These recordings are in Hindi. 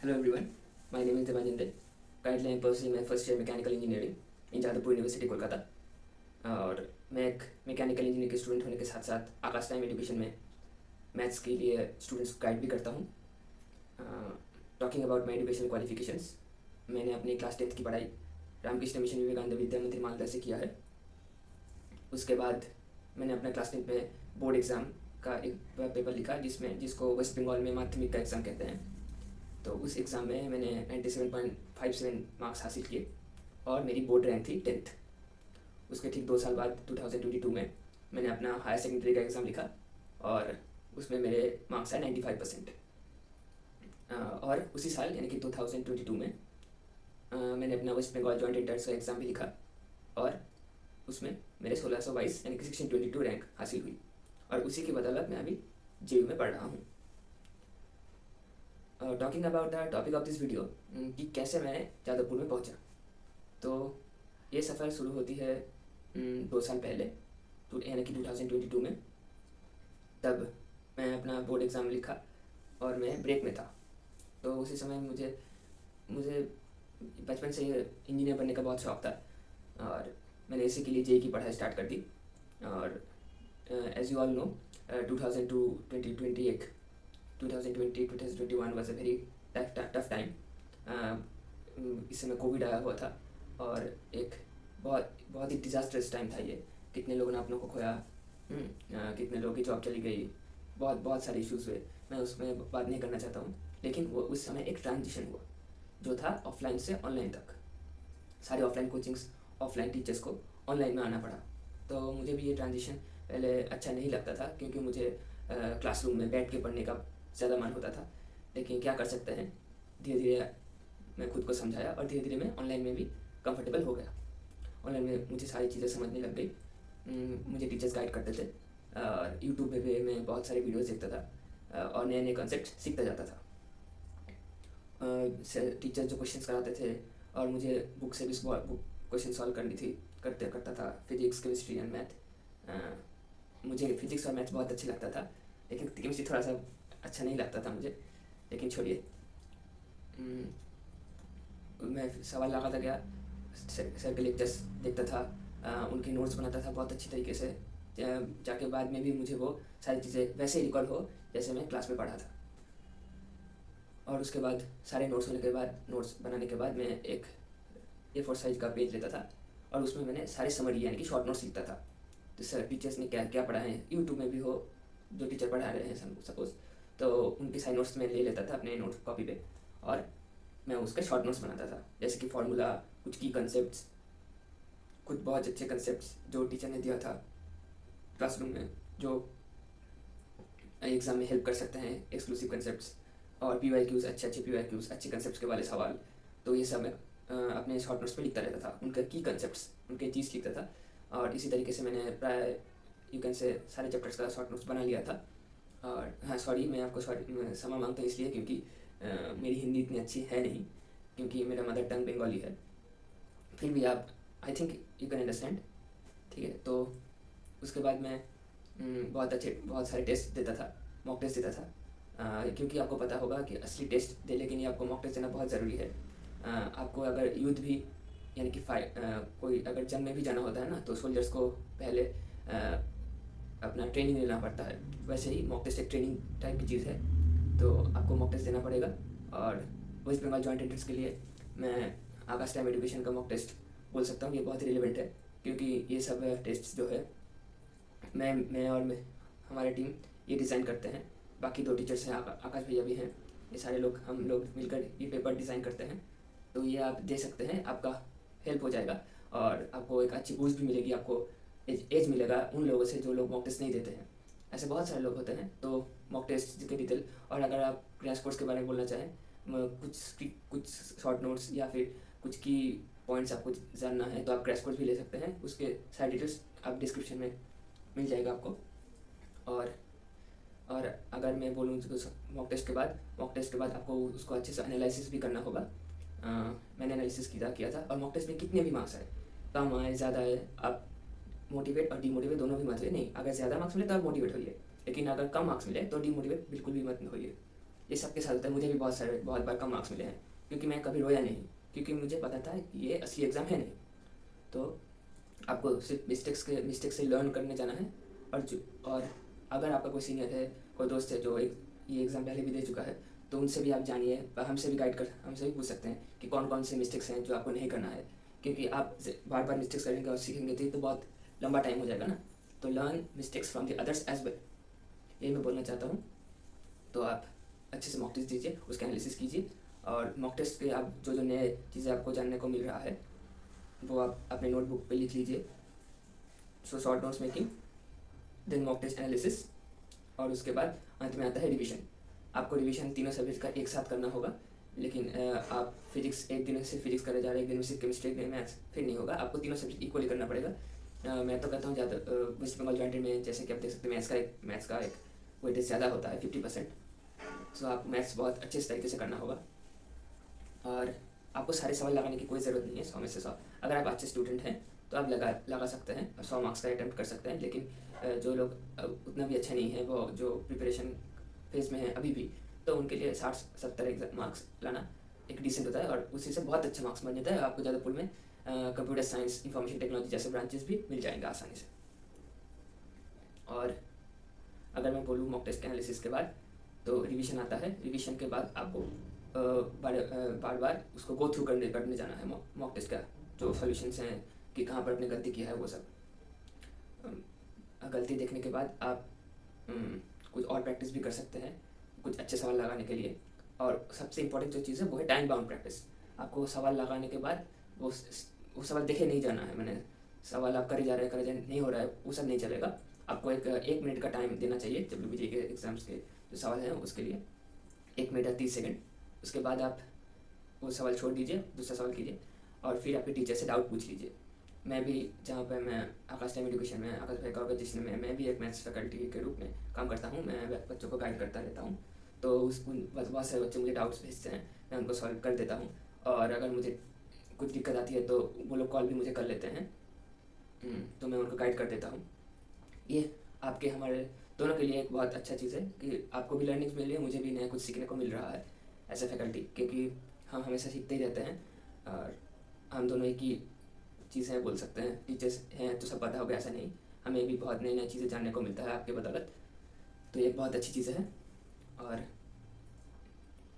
Hello everyone, my name is Devanjinder. Currently I am pursuing my first year mechanical engineering in Jadavpur university Kolkata. और मैं एक मैकेनिकल इंजीनियर के स्टूडेंट होने के साथ साथ आकाश टाइम एजुकेशन में मैथ्स के लिए स्टूडेंट्स को गाइड भी करता हूँ। Talking about my educational qualifications, मैंने अपनी क्लास 10th की पढ़ाई रामकृष्ण मिशन विवेकानंद विद्या मंदिर मालदा से किया है। उसके बाद मैंने अपना क्लास 10th में बोर्ड एग्ज़ाम का एक पेपर लिखा जिसको वेस्ट बंगाल में माध्यमिक का एग्ज़ाम कहते हैं। तो उस एग्ज़ाम में मैंने 97.57 मार्क्स हासिल किए और मेरी बोर्ड रैंक थी 10th। उसके ठीक 2 साल बाद 2022 में मैंने अपना हायर सेकेंडरी का एग्ज़ाम लिखा और उसमें मेरे मार्क्स आए 95%। और उसी साल यानी कि 2022 में मैंने अपना वेस्ट बंगाल जॉइंट एंट्रेंस का एग्ज़ाम भी लिखा और उसमें मेरे 1622 यानी कि 1622 रैंक हासिल हुई और उसी की बदौलत मैं अभी JU में पढ़ रहा हूँ। Talking about the topic of this video कि कैसे मैं जादवपुर में पहुंचा, तो ये सफ़र शुरू होती है 2 साल पहले यानी कि 2022 में। तब मैं अपना बोर्ड एग्ज़ाम लिखा और मैं ब्रेक में था। तो उसी समय मुझे बचपन से इंजीनियर बनने का बहुत शौक़ था और मैंने इसी के लिए JEE की पढ़ाई स्टार्ट कर दी। और as you all know 2020-2021 was a very tough time। इस समय कोविड आया हुआ था और एक बहुत ही डिज़ास्टर्स टाइम था ये। कितने लोगों ने अपनों को खोया, कितने लोगों की जॉब चली गई, बहुत सारे इश्यूज़ हुए। मैं उसमें बात नहीं करना चाहता हूँ, लेकिन वो उस समय एक ट्रांजिशन हुआ जो था ऑफलाइन से ऑनलाइन तक। सारे ऑफलाइन कोचिंग्स, ऑफलाइन टीचर्स को ऑनलाइन में आना पड़ा। तो मुझे भी ये ट्रांजिशन पहले अच्छा नहीं लगता था क्योंकि मुझे क्लासरूम में बैठ के पढ़ने का ज़्यादा मन होता था। लेकिन क्या कर सकते हैं, धीरे धीरे मैं खुद को समझाया और धीरे धीरे मैं ऑनलाइन में भी कंफर्टेबल हो गया। ऑनलाइन में मुझे सारी चीज़ें समझने लग गई। मुझे टीचर्स गाइड करते थे और यूट्यूब पे भी मैं बहुत सारे वीडियोस देखता था और नए नए कॉन्सेप्ट सीखता जाता था। टीचर जो क्वेश्चंस कराते थे और मुझे बुक से भी क्वेश्चन सॉल्व करता था। Physics, chemistry and math. मुझे फिजिक्स और मैथ बहुत अच्छी लगता था, लेकिन केमिस्ट्री थोड़ा सा अच्छा नहीं लगता था मुझे। लेकिन छोड़िए, मैं सवाल लगाता गया, सर के लेक्चर्स देखता था, उनके नोट्स बनाता था बहुत अच्छी तरीके से, जाके बाद में भी मुझे वो सारी चीज़ें वैसे ही रिकॉल हो जैसे मैं क्लास में पढ़ा था। और उसके बाद सारे नोट्स बनाने के बाद मैं एक A4 साइज का पेज लेता था और उसमें मैंने सारे समरी यानी कि शॉर्ट नोट्स लिखता था। तो सर टीचर्स ने क्या क्या पढ़ाए हैं, यूट्यूब में भी हो जो टीचर पढ़ा रहे हैं सपोज, तो उनके सारे नोट्स मैं ले लेता था अपने नोट कॉपी पे और मैं उसके शॉर्ट नोट्स बनाता था। जैसे कि फार्मूला, कुछ की कंसेप्ट्स, कुछ बहुत अच्छे कंसेप्ट्स जो टीचर ने दिया था क्लासरूम में, जो एग्ज़ाम में हेल्प कर सकते हैं, एक्सक्लूसिव कंसेप्ट्स और PYQs, अच्छे PYQs, अच्छे कंसेप्ट्स के वाले सवाल। तो ये सब मैं अपने शॉर्ट नोट्स पे लिखता रहता था, उनके की कंसेप्ट्स, उनके चीज़ लिखता था। और इसी तरीके से मैंने प्राय यू कैन से सारे चैप्टर्स का शॉर्ट नोट्स बना लिया था। और हाँ सॉरी, मैं आपको क्षमा मांगता हूँ इसलिए क्योंकि मेरी हिंदी इतनी अच्छी है नहीं, क्योंकि मेरा मदर टंग बंगाली है। फिर भी आप I think you can understand, ठीक है। तो उसके बाद मैं बहुत सारे टेस्ट देता था, मॉक टेस्ट देता था। क्योंकि आपको पता होगा कि असली टेस्ट दे लेकिन आपको मॉक टेस्ट देना बहुत ज़रूरी है। आपको अगर युद्ध भी यानी कि कोई अगर जंग में भी जाना होता है ना, तो सोल्जर्स को पहले अपना ट्रेनिंग लेना पड़ता है। वैसे ही मॉक टेस्ट एक ट्रेनिंग टाइप की चीज़ है, तो आपको मॉक टेस्ट देना पड़ेगा। और वेस्ट बंगाल जॉइंट एंट्रेंस के लिए मैं आकाश टाइम एजुकेशन का मॉक टेस्ट बोल सकता हूँ, ये बहुत ही रिलेवेंट है क्योंकि ये सब टेस्ट जो है मैं और हमारी टीम ये डिज़ाइन करते हैं। बाकी 2 टीचर्स हैं, आकाश भैया भी हैं, ये सारे लोग हम लोग मिलकर ये पेपर डिज़ाइन करते हैं। तो ये आप दे सकते हैं, आपका हेल्प हो जाएगा और आपको एक अच्छी बूस्ट भी मिलेगी, आपको एज मिलेगा उन लोगों से जो लोग मॉक टेस्ट नहीं देते हैं। ऐसे बहुत सारे लोग होते हैं। तो मॉक टेस्ट के डिटेल, और अगर आप क्रैश कोर्स के बारे में बोलना चाहें, कुछ शॉर्ट नोट्स या फिर कुछ की पॉइंट्स आपको जानना है, तो आप क्रैश कोर्स भी ले सकते हैं। उसके सारी डिटेल्स आप डिस्क्रिप्शन में मिल जाएगा आपको। और अगर मैं बोलूँ मॉक टेस्ट के बाद आपको उसको अच्छे से एनालिसिस भी करना होगा। मैंने एनालिसिस किया था और मॉक टेस्ट में कितने भी मार्क्स आए, कम आए ज़्यादा आए, आप मोटिवेट और डीमोटिवेट दोनों भी मत होइए। नहीं, अगर ज़्यादा मार्क्स मिले तो आप मोटिवेट होइए, लेकिन अगर कम मार्क्स मिले तो डीमोटिवेट बिल्कुल भी मत होइए। ये सबके साथ होता है, मुझे भी बहुत बार कम मार्क्स मिले हैं, क्योंकि मैं कभी रोया नहीं, क्योंकि मुझे पता था कि ये असली एग्ज़ाम है नहीं। तो आपको सिर्फ मिस्टेक से लर्न करने जाना है। और अगर आपका कोई सीनियर है, कोई दोस्त है जो ये एग्ज़ाम पहले भी दे चुका है, तो उनसे भी आप जानिए, हमसे भी पूछ सकते हैं कि कौन कौन से मिस्टेक्स हैं जो आपको नहीं करना है, क्योंकि आप बार बार मिस्टेक्स करेंगे और सीखेंगे तो बहुत लंबा टाइम हो जाएगा ना। तो learn mistakes from the others as well, ये मैं बोलना चाहता हूँ। तो आप अच्छे से मॉक टेस्ट दीजिए, उसका एनालिसिस कीजिए, और मॉक टेस्ट के आप जो नए चीज़ें आपको जानने को मिल रहा है वो आप अपने नोटबुक पे लिख लीजिए। So short notes making, then mock test analysis, और उसके बाद अंत में आता है रिवीजन। आपको रिवीजन तीनों सब्जेक्ट का एक साथ करना होगा, लेकिन आप फिजिक्स एक दिन से फिजिक्स करे जा रहे हैं, एक दिन में सिर्फ केमिस्ट्री, एक दिन मैथ्स, फिर नहीं होगा। आपको तीनों सब्जेक्ट इक्वली करना पड़ेगा। मैं तो कहता हूँ ज़्यादा वेस्ट बंगाल जॉइंटेड में, जैसे कि आप देख सकते हैं, मैथ्स का एक वेटेज ज़्यादा होता है, 50%। सो आप मैथ्स बहुत अच्छे तरीके से करना होगा, और आपको सारे सवाल लगाने की कोई ज़रूरत नहीं है 100 में से 100। अगर आप अच्छे स्टूडेंट हैं तो आप लगा सकते हैं, 100 मार्क्स का अटैम्प्ट कर सकते हैं। लेकिन जो लोग उतना भी अच्छा नहीं है, वो जो प्रिपरेशन फेज में है अभी भी, तो उनके लिए 60-70 मार्क्स लाना एक डिसेंट होता है, और उसी से बहुत अच्छा मार्क्स बन जाता है। आपको ज़्यादापुर में कंप्यूटर साइंस, इंफॉर्मेशन टेक्नोलॉजी जैसे ब्रांचेस भी मिल जाएंगे आसानी से। और अगर मैं बोलूँ मॉक टेस्ट एनालिसिस के बाद, तो रिवीजन आता है। रिवीजन के बाद आपको बार बार उसको गो थ्रू करने जाना है मॉक टेस्ट का, जो सॉल्यूशंस हैं कि कहाँ पर आपने गलती किया है वो सब। गलती देखने के बाद आप कुछ और प्रैक्टिस भी कर सकते हैं, कुछ अच्छे सवाल लगाने के लिए। और सबसे इम्पोर्टेंट जो चीज़ है वो है टाइम बाउंड प्रैक्टिस। आपको सवाल लगाने के बाद वो सवाल देखे नहीं जाना है, मैंने सवाल आप करे जा रहे हैं नहीं हो रहा है, वो सब नहीं चलेगा। आपको एक मिनट का टाइम देना चाहिए WBJ के एग्ज़ाम्स के जो सवाल हैं उसके लिए, 1 मिनट या 30 सेकेंड। उसके बाद आप वो सवाल छोड़ दीजिए, दूसरा सवाल कीजिए, और फिर आपके टीचर से डाउट पूछ लीजिए। मैं भी जहाँ पर मैं आकाश टाइम एजुकेशन में, आकाश भाई का ऑर्गेनाइजेशन में, मैं भी एक मैथ्स फैकल्टी के रूप में काम करता हूँ। मैं बच्चों को गाइड करता रहता हूँ, तो बहुत सारे बच्चे मुझे डाउट्स भेजते हैं, मैं उनको सॉल्व कर देता हूँ। और अगर मुझे कुछ दिक्कत आती है तो वो लोग कॉल भी मुझे कर लेते हैं, तो मैं उनको गाइड कर देता हूँ। ये आपके हमारे दोनों के लिए एक बहुत अच्छा चीज़ है कि आपको भी लर्निंग्स मिल रही है, मुझे भी नया कुछ सीखने को मिल रहा है एज ए फैकल्टी, क्योंकि हम हमेशा सीखते ही रहते हैं, और हम दोनों एक ही चीज़ें बोल सकते हैं। टीचर्स हैं तो सब पता होगा, ऐसा नहीं, हमें भी बहुत नई नई चीज़ें जानने को मिलता है आपके बदौलत, तो ये बहुत अच्छी चीज़ है। और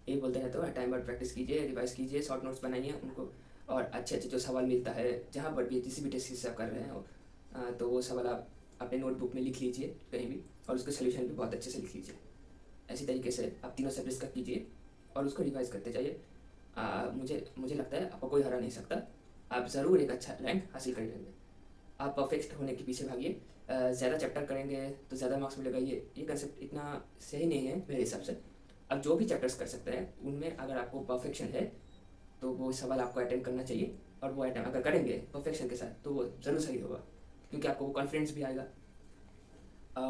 ये बोलते रहते हो, टाइम बाउंड प्रैक्टिस कीजिए, रिवाइज कीजिए, शॉर्ट नोट्स बनाइए उनको, और अच्छे अच्छे जो सवाल मिलता है जहाँ पर भी किसी भी टेस्ट से आप कर रहे हो, तो वो सवाल आप अपने नोटबुक में लिख लीजिए कहीं भी, और उसके सोल्यूशन भी बहुत अच्छे से लिख लीजिए। ऐसी तरीके से आप तीनों सब्जेक्ट्स का कीजिए और उसको रिवाइज करते जाइए। मुझे लगता है आपको कोई हरा नहीं सकता, आप ज़रूर एक अच्छा रैंक हासिल कर लेंगे। आप परफेक्ट होने के पीछे भागिए, ज़्यादा चैप्टर करेंगे तो ज़्यादा मार्क्स मिलेगा, ये कंसेप्ट इतना सही नहीं है मेरे हिसाब से। आप जो भी चैप्टर्स कर सकते हैं उनमें अगर आपको परफेक्शन है तो वो सवाल आपको अटेम्प्ट करना चाहिए, और वो अटेम्प्ट अगर करेंगे परफेक्शन के साथ तो वो ज़रूर सही होगा, क्योंकि आपको कॉन्फिडेंस भी आएगा।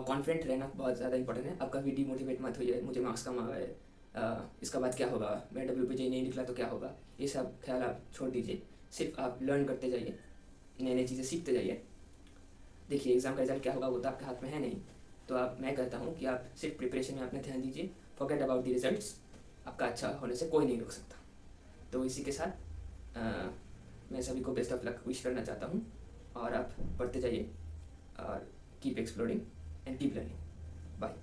कॉन्फिडेंट रहना बहुत ज़्यादा इंपॉर्टेंट है। आप कभी डिमोटिवेट मत होइए, मुझे मार्क्स कम आ गए, इसका बाद क्या होगा, मेरा WBJ नहीं निकला तो क्या होगा, ये सब ख्याल आप छोड़ दीजिए। सिर्फ आप लर्न करते जाइए, नई नई चीज़ें सीखते जाइए। देखिए एग्ज़ाम का रिजल्ट क्या होगा वो तो आपके हाथ में है नहीं, तो मैं कहता हूँ कि आप सिर्फ प्रिपरेशन में अपना ध्यान दीजिए, फॉरगेट अबाउट द रिजल्ट्स। आपका अच्छा होने से कोई नहीं रोक सकता। तो इसी के साथ मैं सभी को बेस्ट ऑफ लक विश करना चाहता हूँ, और आप पढ़ते जाइए और keep exploring and keep learning. Bye.